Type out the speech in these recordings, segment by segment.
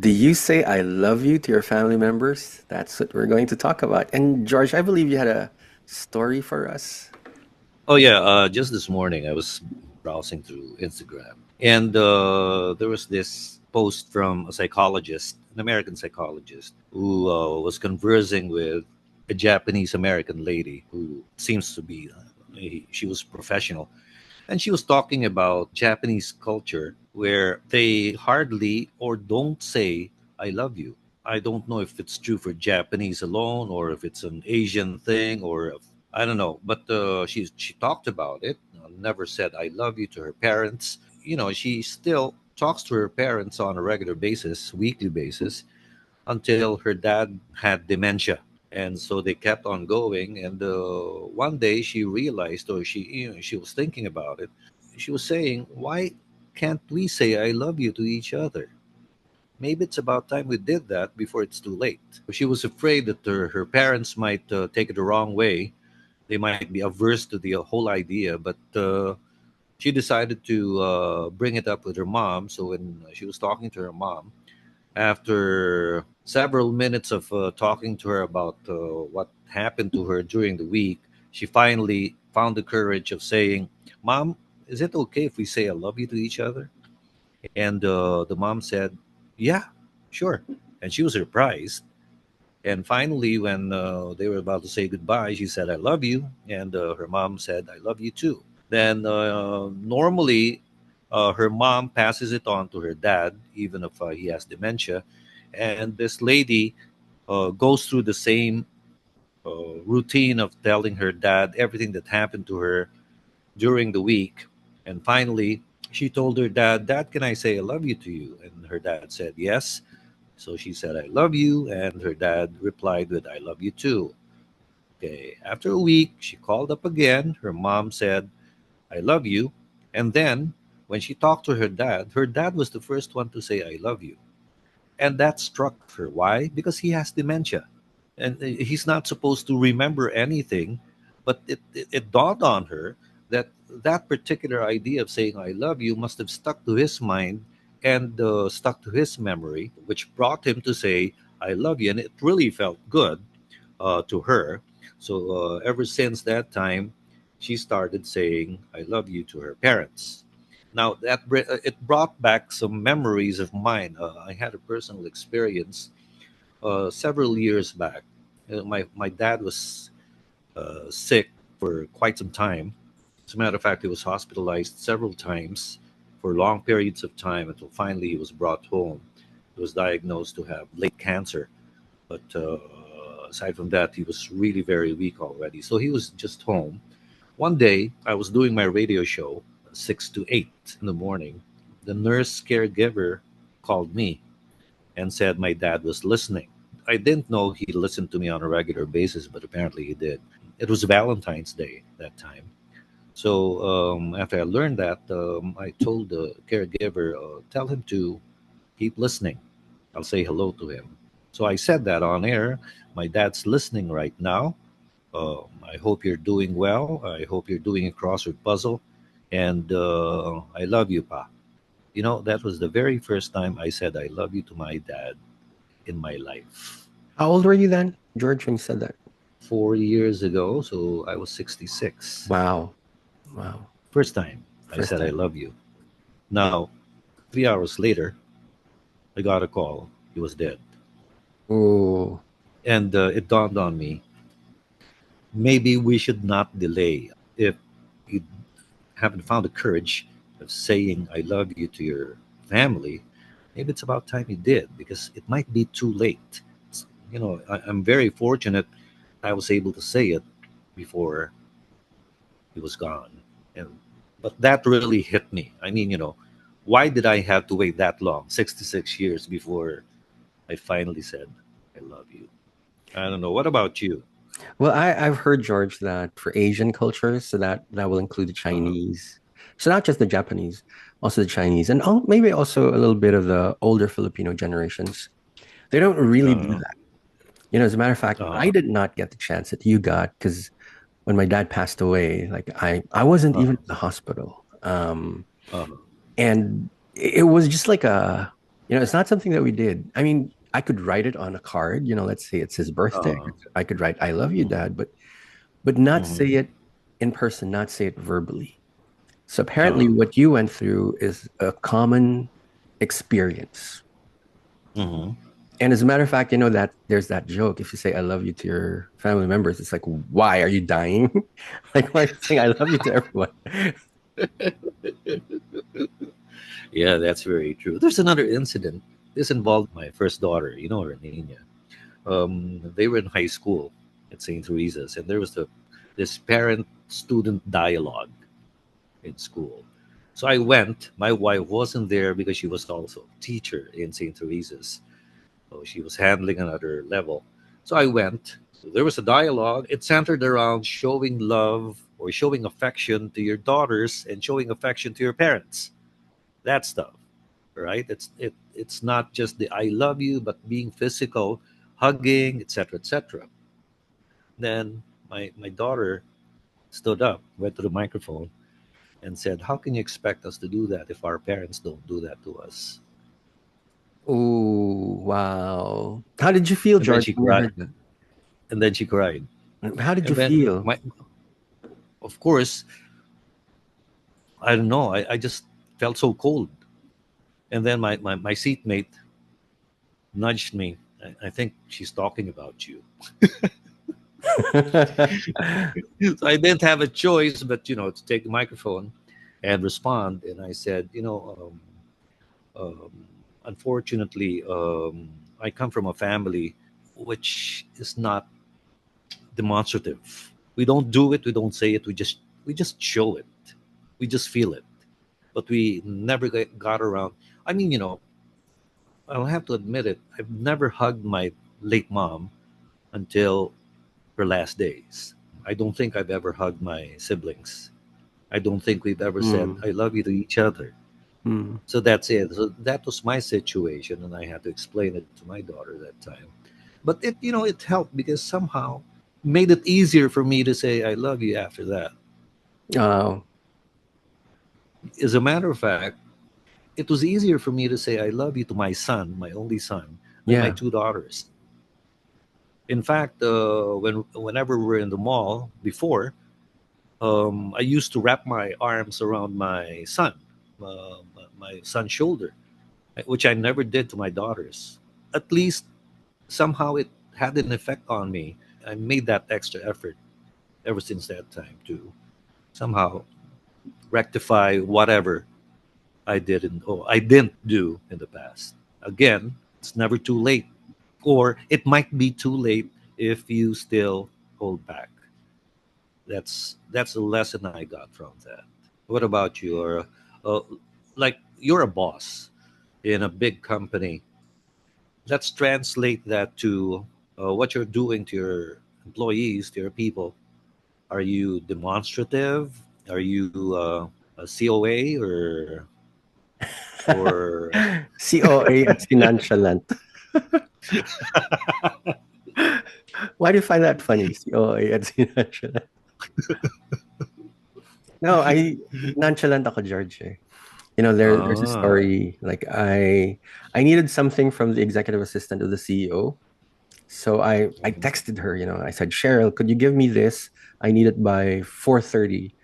Do you say I love you to your family members? That's what we're going to talk about. And George, I believe you had a story for us. Oh yeah, just this morning I was browsing through Instagram, and there was this post from a psychologist, an American psychologist, who was conversing with a Japanese American lady who seems to be she was professional, and she was talking about Japanese culture where they hardly or don't say "I love you." I don't know if it's true for Japanese alone or if it's an Asian thing or if, I don't know. But she talked about it. Never said "I love you" to her parents. She still talks to her parents on a regular basis, weekly basis, until her dad had dementia. And so they kept on going. And one day she realized, or she was thinking about it. She was saying, "Why can't we say I love you to each other? Maybe it's about time we did that before it's too late." She was afraid that her parents might take it the wrong way. They might be averse to the whole idea, but she decided to bring it up with her mom. So when she was talking to her mom, after several minutes of talking to her about what happened to her during the week, she finally found the courage of saying, "Mom, is it okay if we say I love you to each other?" And the mom said, "Yeah, sure." And she was surprised. And finally, when they were about to say goodbye, she said, "I love you." And her mom said, "I love you too." Then normally, her mom passes it on to her dad, even if he has dementia. And this lady goes through the same routine of telling her dad everything that happened to her during the week. And finally, she told her dad, "Dad, can I say I love you to you?" And her dad said, "Yes." So she said, "I love you." And her dad replied with, "I love you too." Okay. After a week, she called up again. Her mom said, "I love you." And then when she talked to her dad was the first one to say, "I love you." And that struck her. Why? Because he has dementia. And he's not supposed to remember anything. But it dawned on her that that particular idea of saying "I love you" must have stuck to his mind and stuck to his memory, which brought him to say "I love you," and it really felt good to her. So ever since that time, she started saying "I love you" to her parents. Now it brought back some memories of mine. I had a personal experience several years back. My dad was sick for quite some time. As a matter of fact, he was hospitalized several times for long periods of time until finally he was brought home. He was diagnosed to have late cancer, but aside from that, he was really very weak already. So he was just home. One day, I was doing my radio show, 6 to 8 in the morning. The nurse caregiver called me and said my dad was listening. I didn't know he listened to me on a regular basis, but apparently he did. It was Valentine's Day that time. So after I learned that, I told the caregiver, tell him to keep listening. I'll say hello to him. So I said that on air. My dad's listening right now. I hope you're doing well. I hope you're doing a crossword puzzle. And I love you, Pa. That was the very first time I said I love you to my dad in my life. How old were you then, George, when you said that? 4 years ago, so I was 66. Wow. Wow. First time I First said I time. love you. Now, 3 hours later, I got a call. He was dead. Oh, And it dawned on me, maybe we should not delay. If you haven't found the courage of saying I love you to your family, maybe it's about time you did because it might be too late. I'm very fortunate I was able to say it before he was gone. And but that really hit me. I mean, why did I have to wait that long, 66 years before I finally said I love you? I don't know. What about you? well, I've heard, George, that for Asian cultures, so that will include the Uh-huh. Chinese. So not just the Japanese, also the Chinese, and maybe also a little bit of the older Filipino generations. They don't really do Uh-huh. that. As a matter of fact, I Uh-huh. did not get the chance that you got because when my dad passed away, like I wasn't even Uh-huh. in the hospital. Uh-huh. And it was just like It's not something that we did. I mean, I could write it on a card, let's say it's his birthday. Uh, I could write, I love you, Dad, but not say mhm. it in person, not say it verbally. So apparently Uh, what you went through is a common experience. mhm. And as a matter of fact, that there's that joke. If you say I love you to your family members, it's like, why are you dying? Like, why are you saying I love you to everyone? Yeah, that's very true. There's another incident. This involved my first daughter, her, Nina. They were in high school at St. Teresa's, and there was this parent-student dialogue in school. So I went. My wife wasn't there because she was also a teacher in St. Teresa's. So she was handling another level. So I went. So there was a dialogue. It centered around showing love or showing affection to your daughters and showing affection to your parents. That stuff, right? It's not just the I love you, but being physical, hugging, etc., etc. Then my daughter stood up, went to the microphone, and said, "How can you expect us to do that if our parents don't do that to us?" Oh, wow. How did you feel, And then George, she when you cried. heard And then she cried. that? How did you And then feel? of course, I don't know. I just felt so cold. And then my seatmate nudged me. I think she's talking about you. So I didn't have a choice but to take the microphone and respond. And I said, unfortunately, I come from a family which is not demonstrative. We don't do it. We don't say it. We just show it. We just feel it. But we never got around. I mean, I'll have to admit it. I've never hugged my late mom until her last days. I don't think I've ever hugged my siblings. I don't think we've ever said Mm, "I love you" to each other. mm. So that's it. So that was my situation, and I had to explain it to my daughter that time. But it helped because somehow made it easier for me to say "I love you" after that. Oh, As a matter of fact, it was easier for me to say "I love you" to my son, my only son, than my yeah. two daughters. In fact, whenever we're in the mall before, I used to wrap my arms around my son, my son's shoulder, which I never did to my daughters. At least somehow it had an effect on me. I made that extra effort ever since that time to somehow rectify whatever I didn't do in the past. Again, it's never too late, or it might be too late if you still hold back. That's a lesson I got from that. What about you? Or like you're a boss in a big company. Let's translate that to what you're doing to your employees, to your people. Are you demonstrative? Are you a COA or COA at nonchalant. Why do you find that funny? COA at nonchalant. No, nonchalant ako, George. Eh. There's a ah? story like I needed something from the executive assistant of the CEO. So I texted her, I said, Cheryl, could you give me this? I need it by 4:30.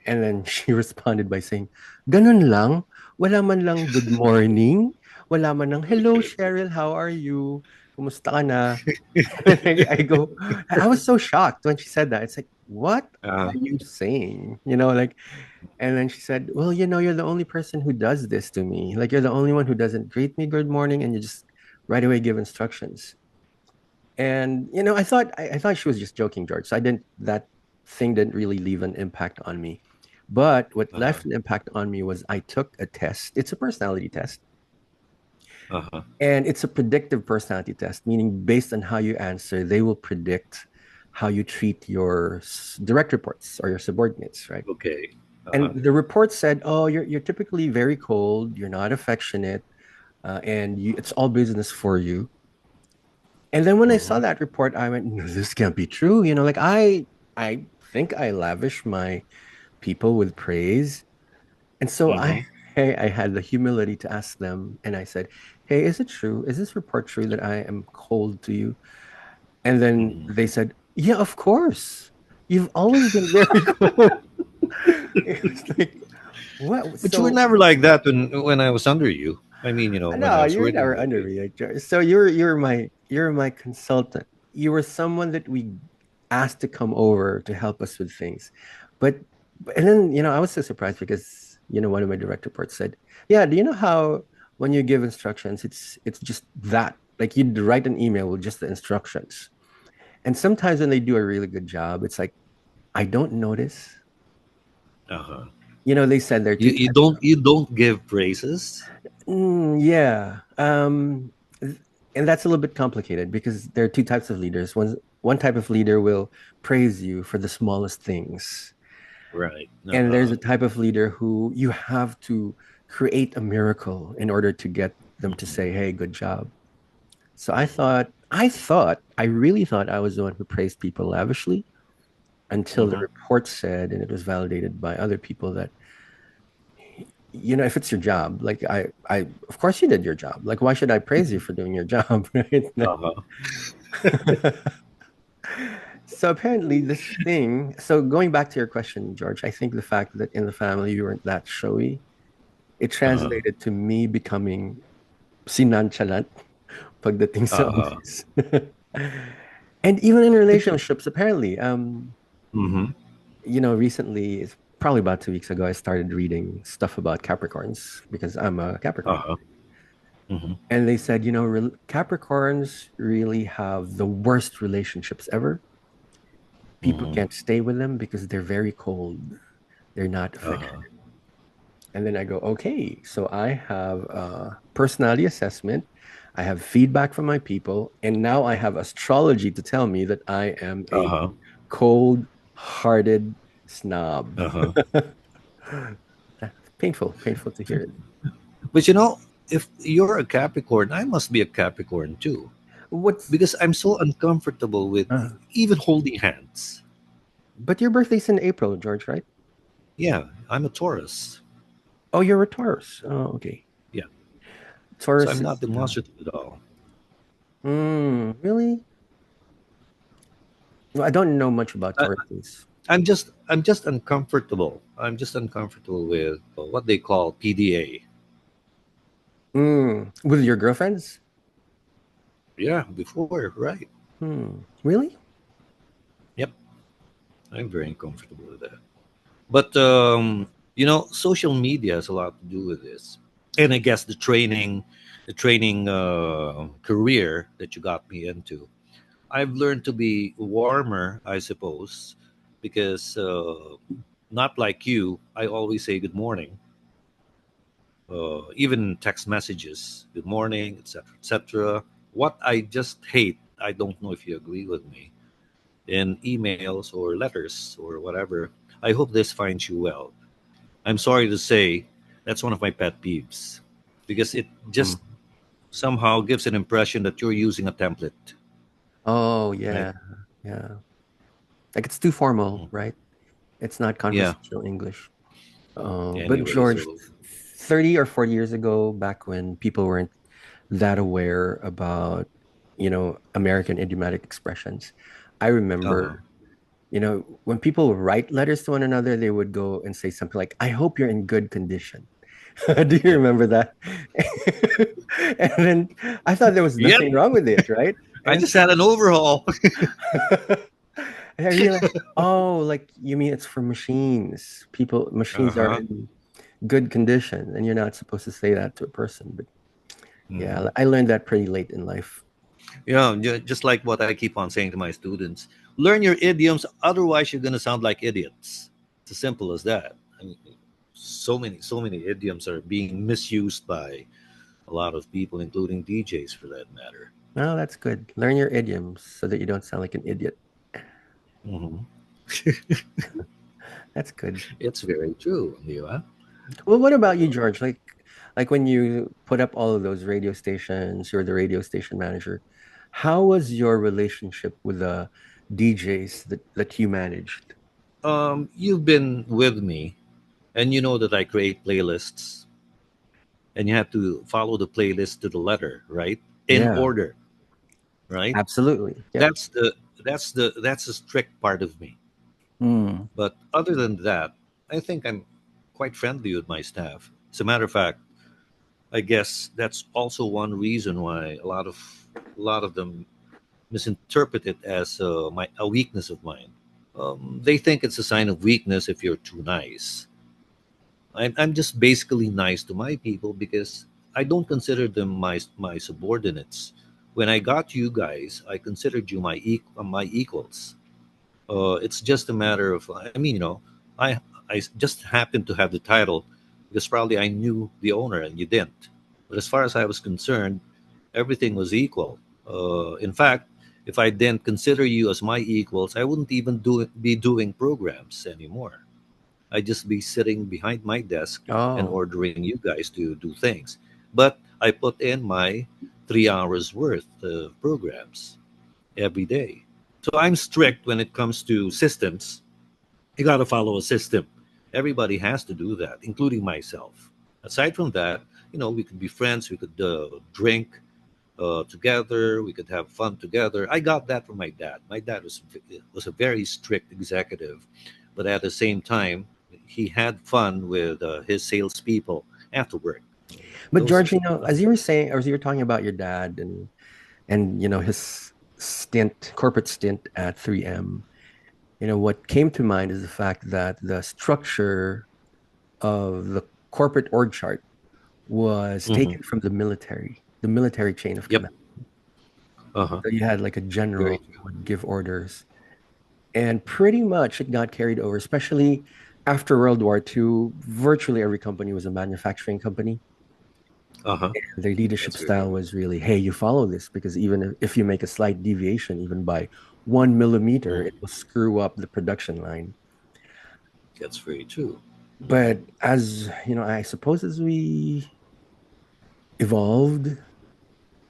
And then she responded by saying, Ganun lang? Wala man lang good morning? Wala man lang, hello, Cheryl, how are you? Kumusta ka na? I go, I was so shocked when she said that. It's like, what Uh, are you saying? And then she said, well, you're the only person who does this to me. Like, you're the only one who doesn't greet me good morning and you just right away give instructions. And, I thought she was just joking, George. So that thing didn't really leave an impact on me. But what uh-huh, left an impact on me was I took a test. It's a personality test. uh-huh. And it's a predictive personality test, meaning based on how you answer, they will predict how you treat your direct reports or your subordinates, right? Okay. And Uh-huh. the report said, "Oh, you're typically very cold. You're not affectionate, and it's all business for you." And then when I saw Mm-hmm. that report, I went, "No, this can't be true." Like I think I lavish my people with praise, and so Mm-hmm. hey, I had the humility to ask them, and I said, "Hey, is it true? Is this report true that I am cold to you?" And then Mhm. they said, "Yeah, of course. You've always been very cold." It was like, what? But you were So never like that when I was under you. I mean, when I no, was you're working never with under you. me. Like, so you're my consultant. You were someone that we asked to come over to help us with things. But and then, I was so surprised because, one of my direct reports said, "Yeah, do you know how when you give instructions, it's just that. Like you'd write an email with just the instructions. And sometimes when they do a really good job, it's like I don't notice. Uh-huh. They said there are You two you types. don't you don't give praises. Yeah. And that's a little bit complicated because there are two types of leaders. One type of leader will praise you for the smallest things. Right. And there's Uh-huh. a type of leader who you have to create a miracle in order to get them to Mhm. say, "Hey, good job." So I really thought I was the one who praised people lavishly until the Mhm. report said, and it was validated by other people that, if it's your job, like of course you did your job. Like, why should I praise you for doing your job, right? Uh-huh. So apparently so going back to your question, George, I think the fact that in the family you weren't that showy, it Uh-huh. translated to me becoming si nonchalant pagdating sa Uh-huh. office. And even in relationships, apparently, Mhm. recently, it's probably about 2 weeks ago, I started reading stuff about Capricorns because I'm a Capricorn. Uh-huh. Mhm. And they said, Capricorns really have the worst relationships ever. People Mhm. can't stay with them because they're very cold. They're not Uh-huh. affectionate. And then I go, okay, so I have a personality assessment. I have feedback from my people. And now I have astrology to tell me that I am a Uh-huh. cold-hearted snob. Uh-huh. Painful, painful to hear it. But if you're a Capricorn, I must be a Capricorn too, What's, because I'm so uncomfortable with uh, even holding hands. but your birthday's in April, George, right? Yeah, I'm a Taurus. Oh, you're a Taurus. Oh, okay. Yeah. So Taurus I'm not is, demonstrative at all. really? Well, I don't know much about I, Tauruses. I'm just uncomfortable. I'm just uncomfortable with what they call PDA. With your girlfriends? Yeah, before, right. Really? Yep. I'm very uncomfortable with that. But social media has a lot to do with this, and I guess the training career that you got me into. I've learned to be warmer, I suppose, because not like you, I always say good morning, even text messages, good morning, etc., etc. What I just hate, I don't know if you agree with me, in emails or letters or whatever. I hope this finds you well. I'm sorry to say that's one of my pet peeves because it Mm. just somehow gives an impression that you're using a template, Oh, right? yeah. Yeah. Like it's too formal, Mm. right? It's not Yeah. conversational English. But Anyway, George, so 30 or 40 years ago, back when people weren't that aware about, American idiomatic expressions, I uh-huh. remember, when people write letters to one another, they would go and say something like, "I hope you're in good condition." Do you Yep. remember that? And then I thought there was Yep. nothing wrong with it, right? I And just had an overhaul. and I realized, oh, like you mean it's for machines. Machines are Uh-huh. in good condition, and you're not supposed to say that to a person. But Hmm. yeah, I learned that pretty late in life. Just like what I keep on saying to my students, learn your idioms, otherwise you're going to sound like idiots. It's as simple as that. I mean, so many idioms are being misused by a lot of people, including DJs for that matter. Oh, that's good. Learn your idioms so that you don't sound like an idiot. Hmm. That's good. It's very true, Lewa. Well, what about you, George? Like when you put up all of those radio stations, you're the radio station manager. How was your relationship with the DJs that you managed? You've been with me, and you know that I create playlists. and you have to follow the playlist to the letter, right? In Yeah, order, right? absolutely. Yep. That's the that's the strict part of me. Mm. But other than that, I think I'm quite friendly with my staff. As a matter of fact, I guess that's also one reason why a lot of them misinterpret it as a weakness of mine. They think it's a sign of weakness if you're too nice. I'm just basically nice to my people because I don't consider them my subordinates. When I got you guys, I considered you my equals. It's just a matter of, I mean, I just happened to have the title because probably I knew the owner and you didn't. But as far as I was concerned, everything was equal. In fact, if I didn't consider you as my equals, I wouldn't even be doing programs anymore. I'd just be sitting behind my desk and Oh, ordering you guys to do things. But I put in my 3 hours worth of programs every day. So I'm strict when it comes to systems. You got to follow a system. Everybody has to do that, including myself. Aside from that, we could be friends. We could drink together. We could have fun together. I got that from my dad. My dad was a very strict executive, but at the same time, he had fun with his salespeople after work. but Those George, as you were saying, or as you were talking about your dad and his corporate stint at 3M, what came to mind is the fact that the structure of the corporate org chart was Mhm. taken from the military chain of Yep. command. Uh-huh. So you had like a Very general true. who would give orders, and pretty much it got carried over, especially after World War II. Virtually every company was a manufacturing company. Uh-huh. Their leadership That's very true. style was really, hey, you follow this because even if you make a slight deviation, even by 1 millimeter, Mm. it will screw up the production line. That's very true. But as you know, I suppose as we evolved,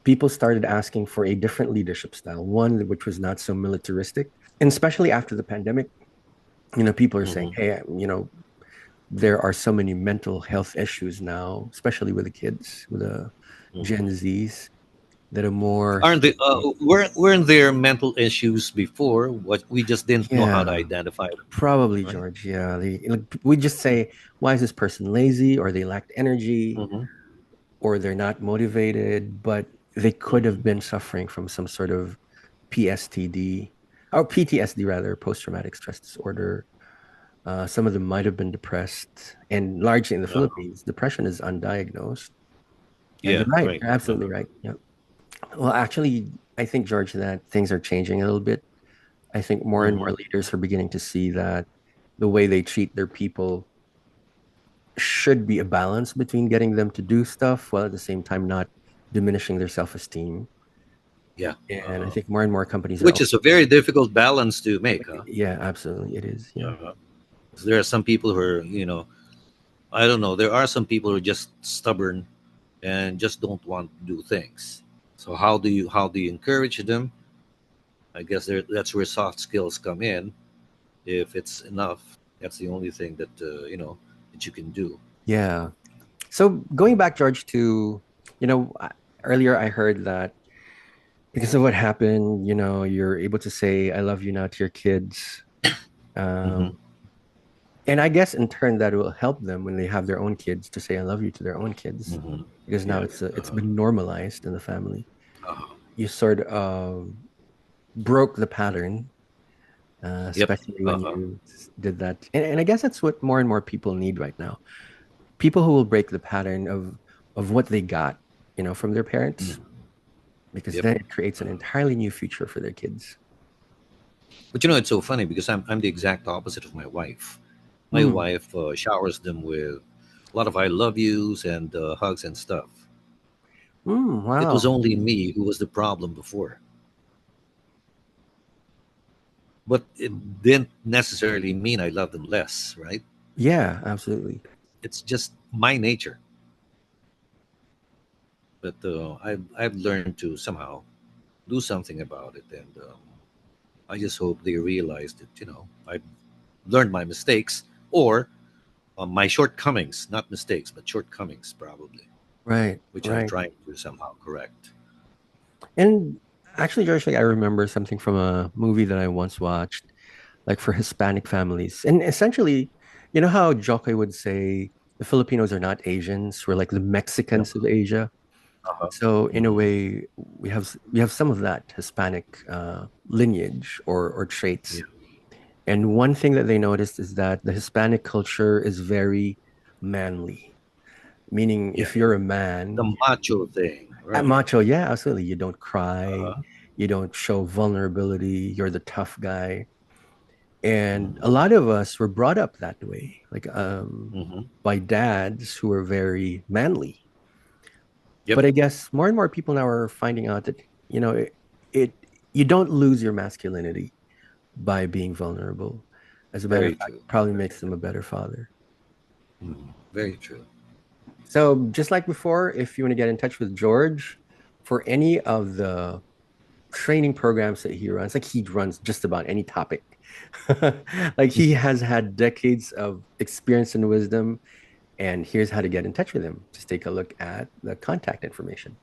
people started asking for a different leadership style, one which was not so militaristic. And especially after the pandemic, people are saying, Hmm. hey, there are so many mental health issues now, especially with the kids, with the Gen Hmm. Zs that are more, Aren't they? Weren't there mental issues before? What we just didn't know how to yeah, identify them, probably right? George. Yeah. We just say, why is this person lazy, or they lacked energy, Hmm. or they're not motivated, but they could have Hmm. been suffering from some sort of PSTD or PTSD rather, post-traumatic stress disorder. Some of them might have been depressed, and largely in the Uh, Philippines, depression is undiagnosed. And yeah, you're right, right. you're absolutely right. Yeah. Well, actually, I think, George, that things are changing a little bit. I think more and more Hmm. leaders are beginning to see that the way they treat their people should be a balance between getting them to do stuff while at the same time not diminishing their self-esteem. Yeah. And I think more and more companies are, Which is a very difficult balance to make, huh? yeah, absolutely, it is. Yeah. Uh, there are some people who are, I don't know. There are some people who are just stubborn and just don't want to do things. So how do you encourage them? I guess that's where soft skills come in. If it's enough, that's the only thing that you can do. Yeah. So going back, George, to, you know, I- earlier I heard that because of what happened, you're able to say, I love you now to your kids. Hmm. Um, and I guess in turn that will help them when they have their own kids to say, I love you to their own kids Hmm. because now Yeah. it's been normalized in the family. Uh, You sort of broke the pattern, yep. especially when Uh, you did that. And I guess that's what more and more people need right now. People who will break the pattern of what they got, from their parents, mm, because yep. then it creates an entirely new future for their kids. But it's so funny because I'm the exact opposite of my wife. My Hmm. wife showers them with a lot of I love yous and hugs and stuff. It was Wow. only me who was the problem before, but it didn't necessarily mean I love them less, right? Yeah, absolutely. It's just my nature. But I've learned to somehow do something about it, and I just hope they realize that I've learned my mistakes or my shortcomings, not mistakes, but shortcomings probably. Right, which I'm right. trying to somehow correct. And actually, George, like, I remember something from a movie that I once watched, like for Hispanic families. And essentially, you know how Joke would say the Filipinos are not Asians, we're like the Yeah. Mexicans of Asia. Uh-huh. So in a Mhm. way, we have some of that Hispanic lineage or Yeah. traits. And one thing that they noticed is that the Hispanic culture is very manly, meaning Yeah. if you're a man, The macho thing, right? macho, yeah, absolutely. You don't cry, Uh-huh. you don't show vulnerability, you're the tough guy. And a Mhm. lot of us were brought up that way, like Mhm. by dads who were very manly. Yep. But I guess more and more people now are finding out that, it you don't lose your masculinity by being vulnerable. As a matter of Very fact, true. probably Very makes them a better father. Very true. So just like before, if you want to get in touch with George for any of the training programs that he runs, like he runs just about any topic. Like he has had decades of experience and wisdom, and here's how to get in touch with him. Just take a look at the contact information.